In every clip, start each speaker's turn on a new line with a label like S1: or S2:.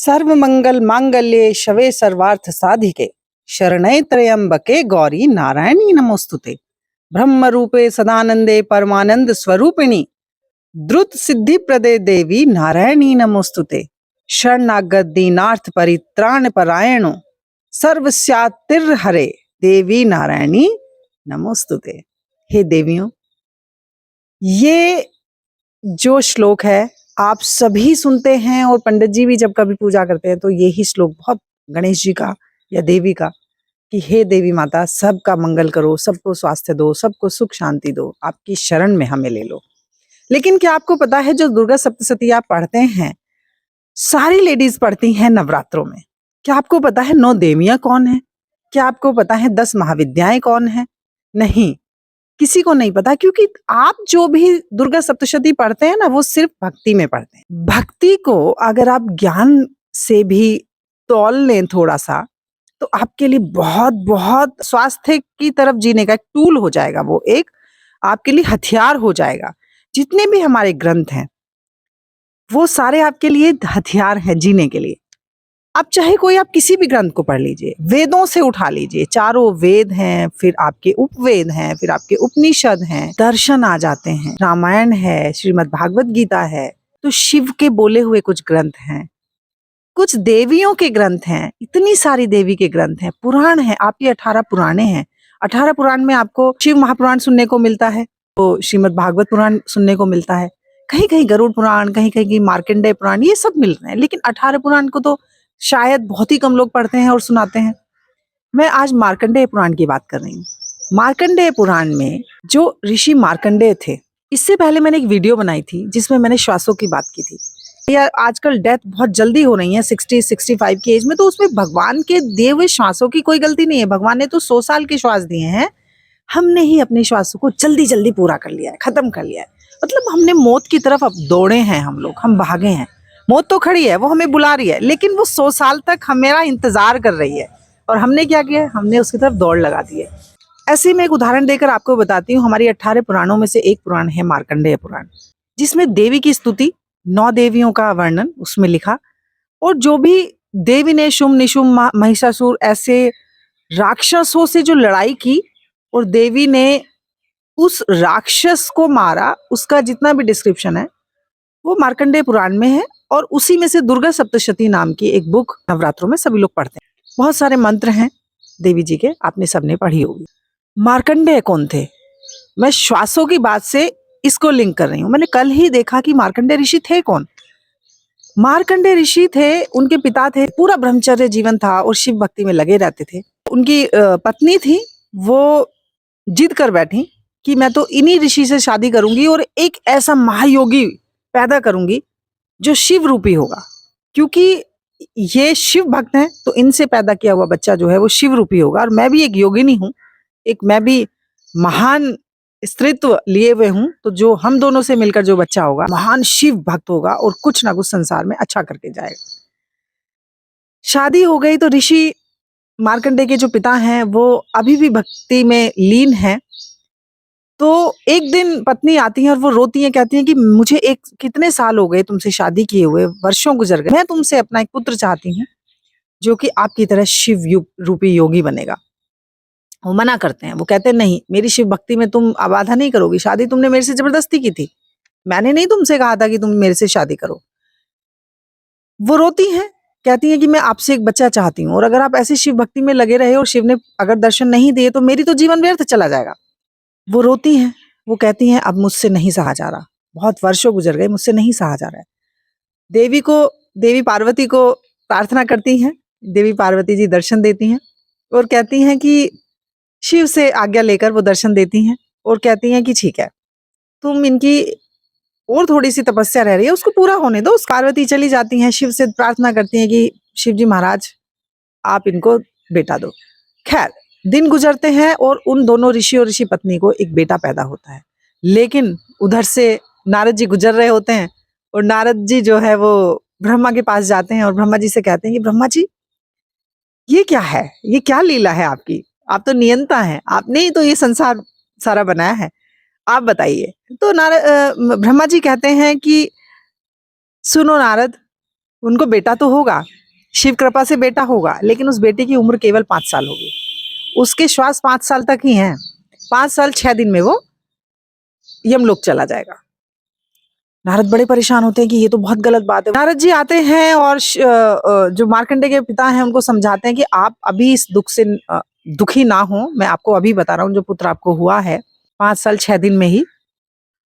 S1: सर्वमंगल मांगल्ये शवे सर्वार्थ साधिके शरणे त्र्यंबके गौरी नारायणी नमोस्तुते। ब्रह्म रूपे सदानंदे परमानंद स्वरूपिणी द्रुत सिद्धि प्रदे देवी नारायणी नमोस्तुते। शरणागत दीनार्थ परित्राण परायणो सर्वस्यातिर हरे देवी नारायणी नमोस्तुते। हे देवियों, ये जो श्लोक है आप सभी सुनते हैं और पंडित जी भी जब कभी पूजा करते हैं तो यही श्लोक बहुत गणेश जी का या देवी का कि हे देवी माता सबका मंगल करो, सबको स्वास्थ्य दो, सबको सुख शांति दो, आपकी शरण में हमें ले लो। लेकिन क्या आपको पता है जो दुर्गा सप्तशती आप पढ़ते हैं सारी लेडीज पढ़ती हैं नवरात्रों में। क्या आपको पता है 9 देवियां कौन है? क्या आपको पता है 10 महाविद्याएं कौन है? नहीं, किसी को नहीं पता, क्योंकि आप जो भी दुर्गा सप्तशती पढ़ते हैं ना वो सिर्फ भक्ति में पढ़ते हैं। भक्ति को अगर आप ज्ञान से भी तौल लें थोड़ा सा तो आपके लिए बहुत बहुत स्वास्थ्य की तरफ जीने का एक टूल हो जाएगा, वो एक आपके लिए हथियार हो जाएगा। जितने भी हमारे ग्रंथ हैं वो सारे आपके लिए हथियार हैं जीने के लिए। आप चाहे कोई आप किसी भी ग्रंथ को पढ़ लीजिए, वेदों से उठा लीजिए, चारों वेद हैं, फिर आपके उपवेद हैं, फिर आपके उपनिषद हैं, दर्शन आ जाते हैं, रामायण है, श्रीमद् भागवत गीता है, तो शिव के बोले हुए कुछ ग्रंथ हैं, कुछ देवियों के ग्रंथ हैं, इतनी सारी देवी के ग्रंथ हैं, पुराण है, आपके 18 पुराणे हैं। 18 पुराण में आपको शिव महापुराण सुनने को मिलता है, तो श्रीमद् भागवत पुराण सुनने को मिलता है, कहीं कहीं गरुड़ पुराण, कहीं कहीं मार्कंडेय पुराण, ये सब मिल रहे हैं। लेकिन 18 पुराण को तो शायद बहुत ही कम लोग पढ़ते हैं और सुनाते हैं। मैं आज मार्कंडेय पुराण की बात कर रही हूँ। मार्कंडेय पुराण में जो ऋषि मार्कंडेय थे, इससे पहले मैंने एक वीडियो बनाई थी जिसमें मैंने श्वासों की बात की थी। या आजकल डेथ बहुत जल्दी हो रही है 60-65 की एज में, तो उसमें भगवान के दिए हुए श्वासों की कोई गलती नहीं है। भगवान ने तो 100 साल के श्वास दिए हैं, हमने ही अपने श्वासों को जल्दी जल्दी पूरा कर लिया है, खत्म कर लिया है। मतलब हमने मौत की तरफ अब दौड़े हैं, हम लोग, हम भागे हैं। मौत तो खड़ी है, वो हमें बुला रही है, लेकिन वो 100 साल तक हमारा इंतजार कर रही है और हमने क्या किया, हमने उसकी तरफ दौड़ लगा दी है। ऐसे में एक उदाहरण देकर आपको बताती हूँ। हमारी 18 पुराणों में से एक पुराण है मार्कंडेय पुराण, जिसमें देवी की स्तुति, 9 देवियों का वर्णन उसमें लिखा। और जो भी देवी ने शुंभ निशुंभ महिषासुर ऐसे राक्षसों से जो लड़ाई की और देवी ने उस राक्षस को मारा, उसका जितना भी डिस्क्रिप्शन है वो मार्कंडेय पुराण में है। और उसी में से दुर्गा सप्तशती नाम की एक बुक नवरात्रों में सभी लोग पढ़ते हैं। बहुत सारे मंत्र हैं देवी जी के, आपने सबने पढ़ी होगी। मार्कंडेय कौन थे? मैं श्वासों की बात से इसको लिंक कर रही हूँ। मैंने कल ही देखा कि मार्कंडेय ऋषि थे कौन। मार्कंडेय ऋषि थे, उनके पिता थे, पूरा ब्रह्मचर्य जीवन था और शिव भक्ति में लगे रहते थे। उनकी पत्नी थी, वो जिद कर बैठी कि मैं तो इन्हीं ऋषि से शादी करूंगी और एक ऐसा महायोगी पैदा करूंगी जो शिव रूपी होगा, क्योंकि ये शिव भक्त हैं तो इनसे पैदा किया हुआ बच्चा जो है वो शिव रूपी होगा। और मैं भी एक योगिनी हूँ, मैं भी महान स्त्रीत्व लिए हुए हूँ, तो जो हम दोनों से मिलकर जो बच्चा होगा महान शिव भक्त होगा और कुछ ना कुछ संसार में अच्छा करके जाएगा। शादी हो गई तो ऋषि मार्कंडेय के जो पिता हैं वो अभी भी भक्ति में लीन हैं। तो एक दिन पत्नी आती है और वो रोती है, कहती है कि मुझे कितने साल हो गए तुमसे शादी किए हुए, वर्षों गुजर गए, मैं तुमसे अपना एक पुत्र चाहती हूँ जो कि आपकी तरह शिव रूपी योगी बनेगा। वो मना करते हैं, वो कहते हैं नहीं, मेरी शिव भक्ति में तुम बाधा नहीं करोगी, शादी तुमने मेरे से जबरदस्ती की थी, मैंने नहीं तुमसे कहा था कि तुम मेरे से शादी करो। वो रोती हैं, कहती हैं कि मैं आपसे एक बच्चा चाहती हूँ और अगर आप ऐसी शिव भक्ति में लगे रहे और शिव ने अगर दर्शन नहीं दिए तो मेरी तो जीवन व्यर्थ चला जाएगा। वो रोती हैं, वो कहती हैं अब मुझसे नहीं सहा जा रहा, बहुत वर्षों गुजर गए, मुझसे नहीं सहा जा रहा है। देवी पार्वती को प्रार्थना करती हैं, देवी पार्वती जी दर्शन देती हैं और कहती हैं कि शिव से आज्ञा लेकर वो दर्शन देती हैं और कहती हैं कि ठीक है, तुम इनकी और थोड़ी सी तपस्या रह रही है उसको पूरा होने दो। पार्वती चली जाती हैं, शिव से प्रार्थना करती हैं कि शिव जी महाराज आप इनको बेटा दो। खैर दिन गुजरते हैं और उन दोनों ऋषि और ऋषि पत्नी को एक बेटा पैदा होता है। लेकिन उधर से नारद जी गुजर रहे होते हैं और नारद जी जो है वो ब्रह्मा के पास जाते हैं और ब्रह्मा जी से कहते हैं कि ब्रह्मा जी ये क्या है, ये क्या लीला है आपकी, आप तो नियंता हैं, आपने ही तो ये संसार सारा बनाया है, आप बताइए। तो ब्रह्मा जी कहते हैं कि सुनो नारद, उनको बेटा तो होगा, शिव कृपा से बेटा होगा, लेकिन उस बेटे की उम्र केवल 5 साल होगी। उसके श्वास 5 साल तक ही हैं। 5 साल 6 दिन में वो यमलोक चला जाएगा। नारद बड़े परेशान होते हैं कि ये तो बहुत गलत बात है। नारद जी आते हैं और जो मार्कंडेय के पिता हैं उनको समझाते हैं कि आप अभी इस दुख से दुखी ना हो। मैं आपको अभी बता रहा हूँ, जो पुत्र आपको हुआ है 5 साल 6 दिन में ही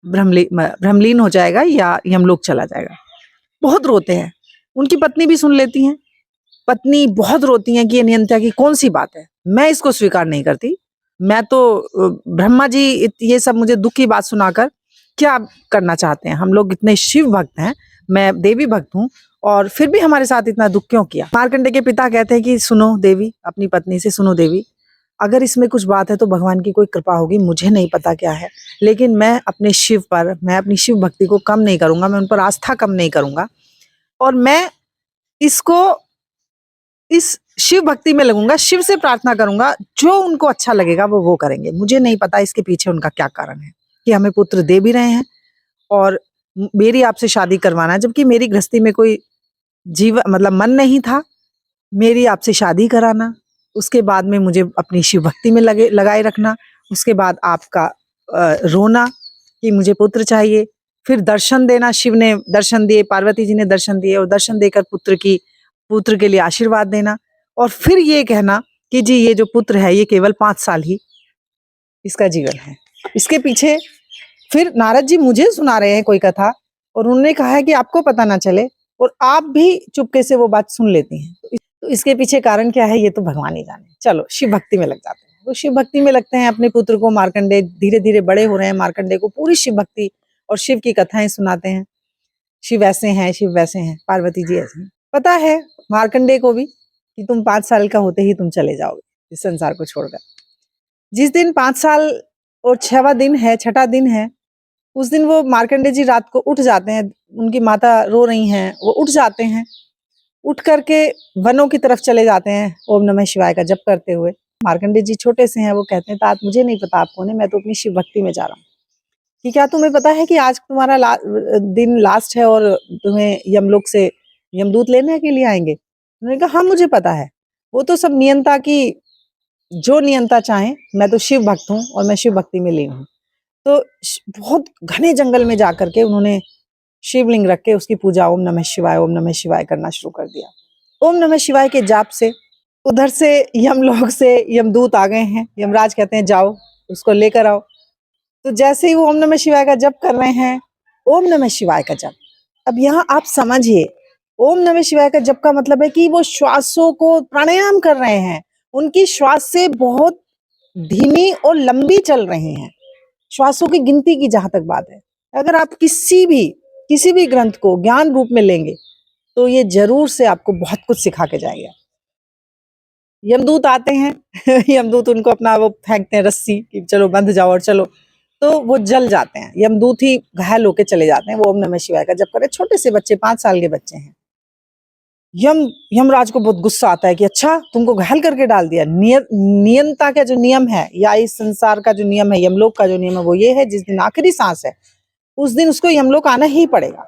S1: ब्रह्मलीन हो जाएगा या यमलोक चला जाएगा। बहुत रोते हैं। उनकी पत्नी भी सुन लेती हैं। पत्नी बहुत रोती हैं कि ये नियंत्रण की कौन सी बात है, मैं इसको स्वीकार नहीं करती। मैं तो ब्रह्मा जी ये सब मुझे दुख की बात सुनाकर क्या करना चाहते हैं? हम लोग इतने शिव भक्त हैं, मैं देवी भक्त हूँ, और फिर भी हमारे साथ इतना दुख क्यों किया? मार्कंडेय के पिता कहते हैं कि सुनो देवी, अपनी पत्नी से सुनो देवी, अगर इसमें कुछ बात है तो भगवान की कोई कृपा होगी, मुझे नहीं पता क्या है, लेकिन मैं अपने शिव पर, मैं अपनी शिव भक्ति को कम नहीं करूंगा, मैं उन पर आस्था कम नहीं करूंगा, और मैं इसको इस शिव भक्ति में लगूंगा, शिव से प्रार्थना करूंगा, जो उनको अच्छा लगेगा वो करेंगे। मुझे नहीं पता इसके पीछे उनका क्या कारण है कि हमें पुत्र दे भी रहे हैं और मेरी आपसे शादी करवाना है, जबकि मेरी गृहस्थी में कोई मतलब मन नहीं था। मेरी आपसे शादी कराना, उसके बाद में मुझे अपनी शिव भक्ति में लगाए रखना, उसके बाद आपका रोना कि मुझे पुत्र चाहिए, फिर दर्शन देना, शिव ने दर्शन दिए, पार्वती जी ने दर्शन दिए, और दर्शन देकर पुत्र के लिए आशीर्वाद देना, और फिर ये कहना कि जी ये जो पुत्र है ये केवल 5 साल ही इसका जीवन है। इसके पीछे फिर नारद जी मुझे सुना रहे हैं कोई कथा, और उन्होंने कहा है कि आपको पता ना चले, और आप भी चुपके से वो बात सुन लेती हैं। तो इसके पीछे कारण क्या है ये तो भगवान ही जाने। चलो शिव भक्ति में लग जाते हैं। वो शिव भक्ति में लगते हैं। अपने पुत्र को मार्कंडेय धीरे धीरे बड़े हो रहे हैं, मार्कंडेय को पूरी शिव भक्ति और शिव की कथाएं सुनाते हैं। शिव ऐसे हैं, शिव वैसे हैं, पार्वती जी ऐसे हैं। पता है मार्कंडेय को भी कि तुम 5 साल का होते ही तुम चले जाओगे इस संसार को छोड़कर। जिस दिन 5 साल और 6वां दिन है, 6ठा दिन है, उस दिन वो मार्कंडेय जी रात को उठ जाते हैं। उनकी माता रो रही हैं, वो उठ जाते हैं। उठ करके वनों की तरफ चले जाते हैं ओम नमः शिवाय का जप करते हुए। मार्कंडेय जी छोटे से हैं, वो कहते हैं तात मुझे नहीं पता आप कौन है, मैं तो अपनी शिव भक्ति में जा रहा हूँ। कि क्या तुम्हें पता है कि आज तुम्हारा दिन लास्ट है और तुम्हें यमलोक से यमदूत लेने के लिए आएंगे? उन्होंने कहा हाँ मुझे पता है, वो तो सब नियंता की, जो नियंता चाहे, मैं तो शिव भक्त हूँ और मैं शिव भक्ति में लीन हूँ। तो बहुत घने जंगल में जाकर के उन्होंने शिवलिंग रख के उसकी पूजा ओम नमः शिवाय करना शुरू कर दिया। ओम नमः शिवाय के जाप से उधर से यमलोक से यमदूत आ गए हैं। यमराज कहते हैं जाओ उसको लेकर आओ। तो जैसे ही वो ओम नमः शिवाय का जप कर रहे हैं, ओम नमः शिवाय का जप, अब यहाँ आप समझिए, ओम नमः शिवाय का जप का मतलब है कि वो श्वासों को प्राणायाम कर रहे हैं। उनकी श्वास से बहुत धीमी और लंबी चल रही हैं, श्वासों की गिनती की जहां तक बात है। अगर आप किसी भी ग्रंथ को ज्ञान रूप में लेंगे तो ये जरूर से आपको बहुत कुछ सिखा के जाएगा। यमदूत आते हैं यमदूत उनको अपना वो फेंकते हैं रस्सी कि चलो बंध जाओ और चलो, तो वो जल जाते हैं। यमदूत ही घायल होके चले जाते हैं। वो ओम नमः शिवाय का जप करे, छोटे से बच्चे 5 साल के बच्चे हैं। यमराज को बहुत गुस्सा आता है कि अच्छा तुमको घायल करके डाल दिया। नियंता का जो नियम है या इस संसार का जो नियम है, यमलोक का जो नियम है, वो ये है जिस दिन आखिरी सांस है उस दिन उसको यमलोक आना ही पड़ेगा।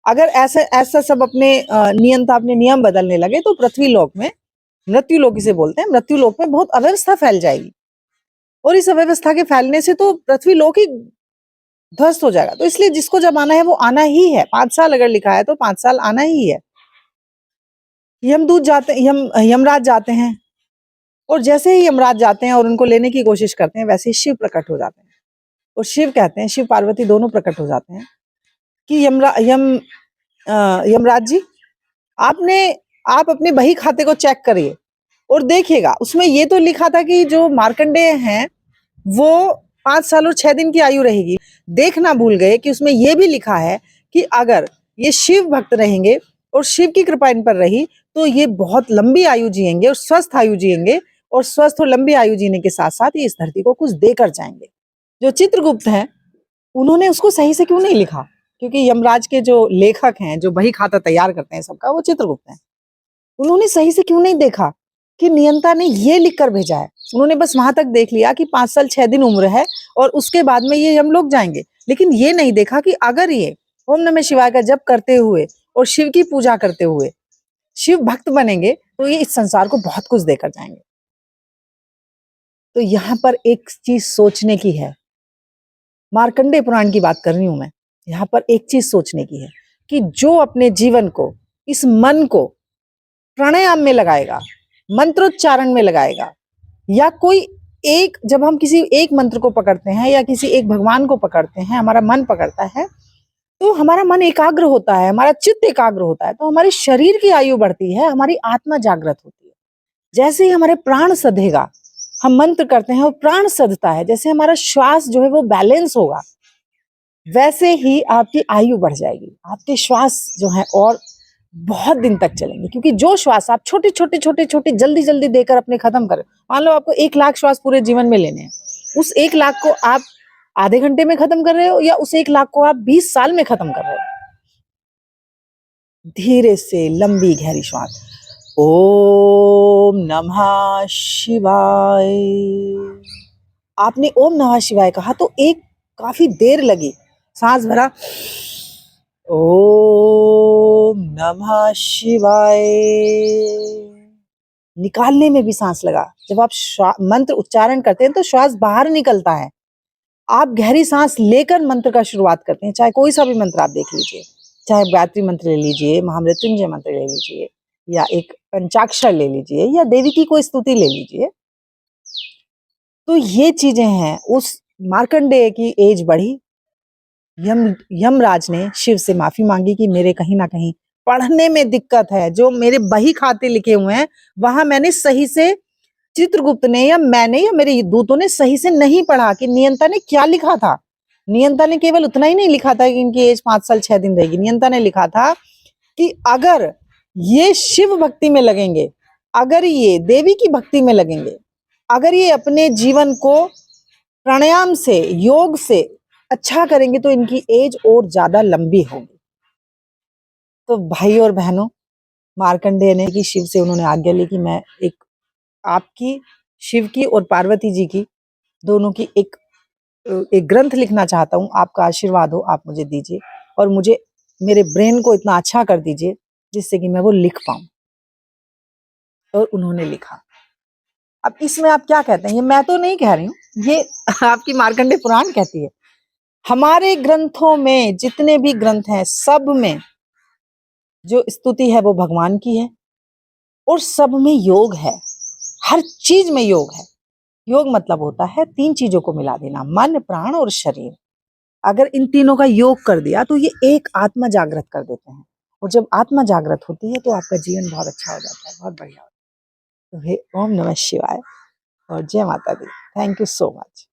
S1: अगर ऐसा सब अपने नियंता अपने नियम बदलने लगे तो पृथ्वी लोक में, मृत्यु लोक इसे बोलते हैं, मृत्यु लोक में बहुत अव्यवस्था फैल जाएगी, और इस अव्यवस्था के फैलने से तो पृथ्वी लोक ही ध्वस्त हो जाएगा। तो इसलिए जिसको जब आना है वो आना ही है। 5 साल अगर लिखा है तो 5 साल आना ही है। यमराज जाते हैं, और जैसे ही यमराज जाते हैं और उनको लेने की कोशिश करते हैं, वैसे ही शिव प्रकट हो जाते हैं। और शिव कहते हैं, शिव पार्वती दोनों प्रकट हो जाते हैं कि यमराज जी आप अपने बही खाते को चेक करिए और देखिएगा, उसमें ये तो लिखा था कि जो मार्कंडेय हैं वो 5 साल और 6 दिन की आयु रहेगी। देखना भूल गए कि उसमें ये भी लिखा है कि अगर ये शिव भक्त रहेंगे और शिव की कृपा इन पर रही तो ये बहुत लंबी आयु जिएंगे और स्वस्थ आयु जिएंगे, और स्वस्थ और लंबी आयु जीने के साथ साथ ये इस धरती को कुछ देकर जाएंगे। जो चित्रगुप्त हैं उन्होंने उसको सही से क्यों नहीं लिखा? क्योंकि यमराज के जो लेखक हैं, जो बही खाता तैयार करते हैं सबका, वो चित्रगुप्त हैं। उन्होंने सही से क्यों नहीं देखा कि नियंता ने ये लिख कर भेजा है? उन्होंने बस वहां तक देख लिया कि 5 साल 6 दिन उम्र है और उसके बाद में ये यमलोक जाएंगे, लेकिन ये नहीं देखा कि अगर ये ओम नमः शिवाय का जप करते हुए और शिव की पूजा करते हुए शिव भक्त बनेंगे तो ये इस संसार को बहुत कुछ देकर जाएंगे। तो यहाँ पर एक चीज सोचने की है, मार्कंडेय पुराण की बात कर रही हूं मैं। यहाँ पर एक चीज सोचने की है कि जो अपने जीवन को, इस मन को प्राणायाम में लगाएगा, मंत्रोच्चारण में लगाएगा, या कोई एक, जब हम किसी एक मंत्र को पकड़ते हैं या किसी एक भगवान को पकड़ते हैं, हमारा मन पकड़ता है, तो हमारा मन एकाग्र होता है, हमारा चित्त एकाग्र होता है, तो हमारे शरीर की आयु बढ़ती है, हमारी आत्मा जागृत होती है। जैसे ही हमारे प्राण सधेगा, हम मंत्र करते हैं और प्राण सधता है, जैसे हमारा श्वास जो है वो बैलेंस होगा, वैसे ही आपकी आयु बढ़ जाएगी, आपके श्वास जो है और बहुत दिन तक चलेंगे। क्योंकि जो श्वास आप छोटे छोटे छोटे छोटे जल्दी जल्दी देकर अपने खत्म करें, मान लो आपको 1 लाख श्वास पूरे जीवन में लेने हैं, उस 1 लाख को आप आधे घंटे में खत्म कर रहे हो या उस 1 लाख को आप 20 साल में खत्म कर रहे हो। धीरे से लंबी गहरी श्वास, ओम नमः शिवाय। आपने ओम नमः शिवाय कहा तो एक काफी देर लगी, सांस भरा, ओम नमः शिवाय, निकालने में भी सांस लगा। जब आप मंत्र उच्चारण करते हैं तो श्वास बाहर निकलता है, आप गहरी सांस लेकर मंत्र का शुरुआत करते हैं। चाहे कोई सा भी मंत्र आप देख लीजिए, चाहे गायत्री मंत्र ले लीजिए, महामृत्युंजय मंत्र ले लीजिए, या एक पंचाक्षर ले लीजिए, या देवी की कोई स्तुति ले लीजिए। तो ये चीजें हैं। उस मार्कंडेय की एज बढ़ी, यमराज ने शिव से माफी मांगी कि मेरे कहीं ना कहीं पढ़ने में दिक्कत है, जो मेरे बही खाते लिखे हुए हैं वहां मैंने सही से, चित्रगुप्त ने या मैंने या मेरे दूतों ने सही से नहीं पढ़ा कि नियंता ने क्या लिखा था। नियंता ने केवल उतना ही नहीं लिखा था कि इनकी एज 5 साल 6 दिन रहेगी। नियंता ने लिखा था कि अगर ये शिव भक्ति में लगेंगे, अगर ये देवी की भक्ति में लगेंगे, अगर ये अपने जीवन को प्राणायाम से, योग से अच्छा करेंगे तो इनकी एज और ज्यादा लंबी होगी। तो भाई और बहनों, मार्कंडेय ने कि शिव से उन्होंने आज्ञा ली कि मैं एक आपकी, शिव की और पार्वती जी की, दोनों की एक ग्रंथ लिखना चाहता हूँ। आपका आशीर्वाद हो, आप मुझे दीजिए और मुझे मेरे ब्रेन को इतना अच्छा कर दीजिए जिससे कि मैं वो लिख पाऊं। और उन्होंने लिखा। अब इसमें आप क्या कहते हैं? ये मैं तो नहीं कह रही हूँ, ये आपकी मार्कंडेय पुराण कहती है। हमारे ग्रंथों में जितने भी ग्रंथ हैं, सब में जो स्तुति है वो भगवान की है और सब में योग है, हर चीज में योग है। योग मतलब होता है 3 चीजों को मिला देना, मन, प्राण और शरीर। अगर इन तीनों का योग कर दिया तो ये एक आत्मा जागृत कर देते हैं, और जब आत्मा जागृत होती है तो आपका जीवन बहुत अच्छा हो जाता है, बहुत बढ़िया होता है। तो हे ओम नमः शिवाय और जय माता दी। Thank you so much.